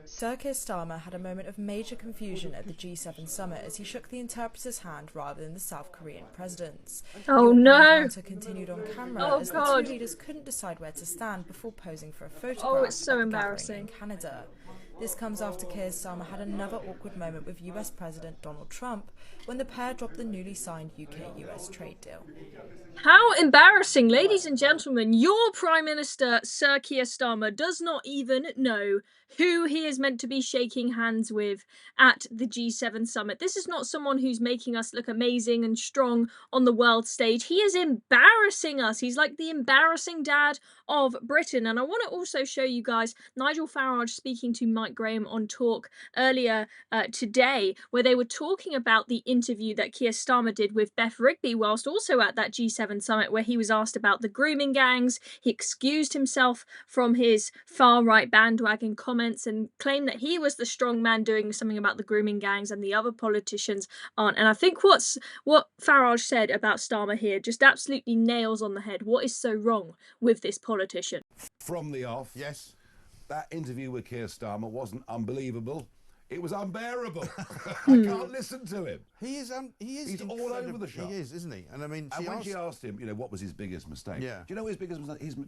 Sir Keir Starmer had a moment of major confusion at the G7 summit as he shook the interpreter's hand rather than the South Korean president's. Oh the no! encounter continued on camera Oh as god! the two leaders couldn't decide where to stand before posing for a photograph Oh, it's so at the embarrassing. gathering in Canada. This comes after Keir Starmer had another awkward moment with US President Donald Trump when the pair dropped the newly signed UK-US trade deal. How embarrassing, ladies and gentlemen. Your Prime Minister, Sir Keir Starmer, does not even know who he is meant to be shaking hands with at the G7 summit. This is not someone who's making us look amazing and strong on the world stage. He is embarrassing us. He's like the embarrassing dad of Britain. And I want to also show you guys Nigel Farage speaking to Mike Graham on Talk earlier today, where they were talking about the interview that Keir Starmer did with Beth Rigby whilst also at that G7 summit, where he was asked about the grooming gangs. He excused himself from his far-right bandwagon comments and claimed that he was the strong man doing something about the grooming gangs and the other politicians aren't. And I think what Farage said about Starmer here just absolutely nails on the head what is so wrong with this politician. From the off, Yes. that interview with Keir Starmer wasn't unbelievable. It was unbearable. I can't listen to him. He is. He's all over the shop. He is, isn't he? And I mean, And when she asked him, what was his biggest mistake? Yeah. Do you know what his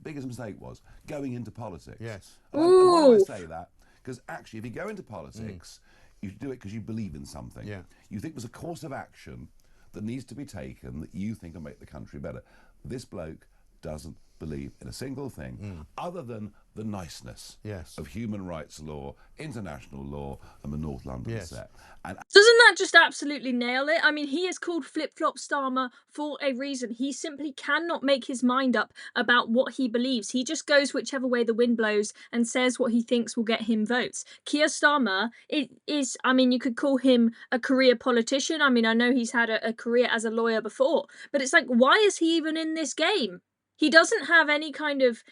biggest mistake was? Going into politics. Yes. And why do I say that? Because actually, if you go into politics, you do it because you believe in something. Yeah. You think there's a course of action that needs to be taken that you think will make the country better. This bloke doesn't believe in a single thing other than the niceness Yes. of human rights law, international law, and the North London Yes. set. And Doesn't that just absolutely nail it? I mean, he is called Flip-Flop Starmer for a reason. He simply cannot make his mind up about what he believes. He just goes whichever way the wind blows and says what he thinks will get him votes. Keir Starmer is, I mean, you could call him a career politician. I mean, I know he's had a career as a lawyer before, but it's like, why is he even in this game? He doesn't have any kind of,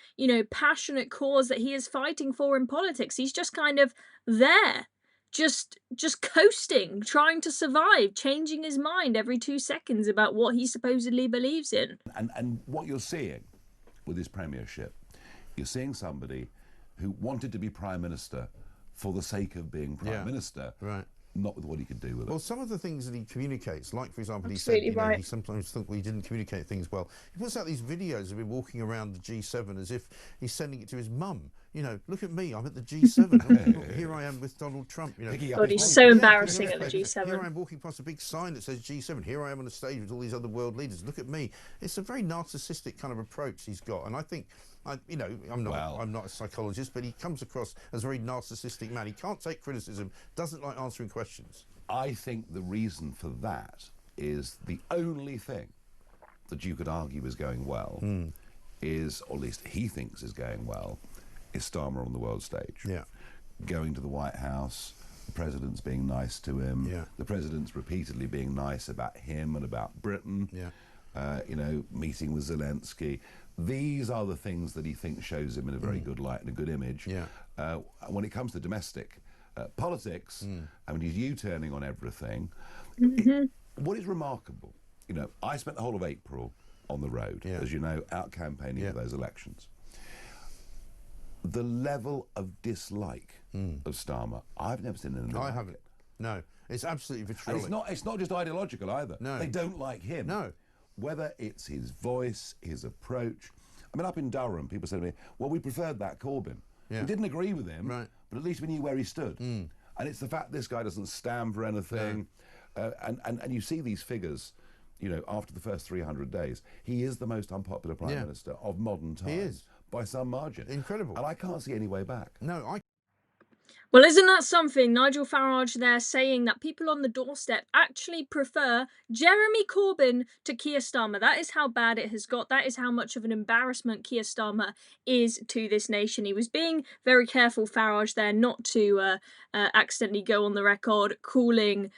passionate cause that he is fighting for in politics. He's just kind of there, just coasting, trying to survive, changing his mind every 2 seconds about what he supposedly believes in. And what you're seeing with his premiership, you're seeing somebody who wanted to be Prime Minister for the sake of being Prime Minister, Right. not with what he could do with Well, it. some of the things that he communicates, like for example, Absolutely he said, right. he sometimes thought he didn't communicate things well. He puts out these videos of him walking around the G7 as if he's sending it to his mum. Look at me, I'm at the G7. Look, here I am with Donald Trump. Picking up God, his he's voice. so Yeah, embarrassing yeah, at the Here G7. I am walking past a big sign that says G7. Here I am on a stage with all these other world leaders. Look at me. It's a very narcissistic kind of approach he's got, and I think, I'm not a psychologist, but he comes across as a very narcissistic man. He can't take criticism, doesn't like answering questions. I think the reason for that is the only thing that you could argue is going well is, or at least he thinks is going well, is Starmer on the world stage. Yeah. Going to the White House, the president's being nice to him, Yeah. the president's repeatedly being nice about him and about Britain, Yeah. Meeting with Zelensky. These are the things that he thinks shows him in a very good light and a good image. Yeah. When it comes to domestic politics, I mean, he's U-turning on everything. What is remarkable, I spent the whole of April on the road, Yeah. as you know, out campaigning Yeah. for those elections. The level of dislike of Starmer, I've never seen anything I like haven't. it. No, it's absolutely And vitriolic. it's not just ideological either. No. They don't like him. No. Whether it's his voice, his approach. I mean, up in Durham, people said to me, well, we preferred that Corbyn. Yeah. We didn't agree with him, Right. but at least we knew where he stood. And it's the fact this guy doesn't stand for anything. And you see these figures, after the first 300 days. He is the most unpopular Prime Yeah. Minister of modern times. He is. By some margin. Incredible. And I can't see any way back. No, Well, isn't that something? Nigel Farage there saying that people on the doorstep actually prefer Jeremy Corbyn to Keir Starmer. That is how bad it has got. That is how much of an embarrassment Keir Starmer is to this nation. He was being very careful, Farage, there, not to accidentally go on the record calling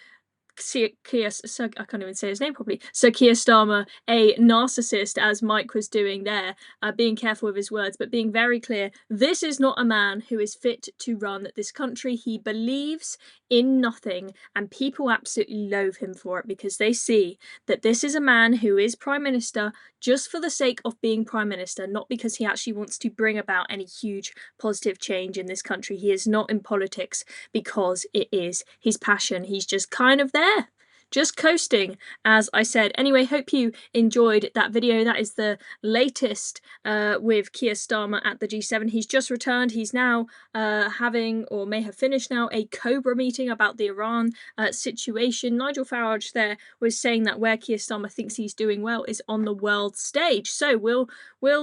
I can't even say his name properly, Sir Keir Starmer, a narcissist, as Mike was doing there, being careful with his words, but being very clear, this is not a man who is fit to run this country. He believes in nothing, and people absolutely loathe him for it, because they see that this is a man who is Prime Minister just for the sake of being Prime Minister, not because he actually wants to bring about any huge positive change in this country. He is not in politics because it is his passion. He's just kind of there, just coasting, as I said. Anyway, hope you enjoyed that video. That is the latest with Keir Starmer at the G7. He's just returned. He's now having, or may have finished now, a Cobra meeting about the Iran situation. Nigel Farage there was saying that where Keir Starmer thinks he's doing well is on the world stage. So will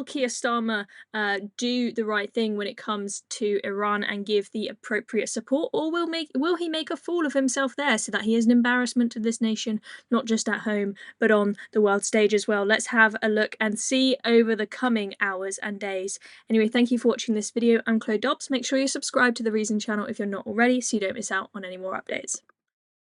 Keir Starmer do the right thing when it comes to Iran and give the appropriate support, or will he make a fool of himself there so that he is an embarrassment to this nation, not just at home but on the world stage as well? Let's have a look and see over the coming hours and days. Anyway, thank you for watching this video. I'm Chloe Dobbs. Make sure you subscribe to the Reason channel if you're not already, so you don't miss out on any more updates.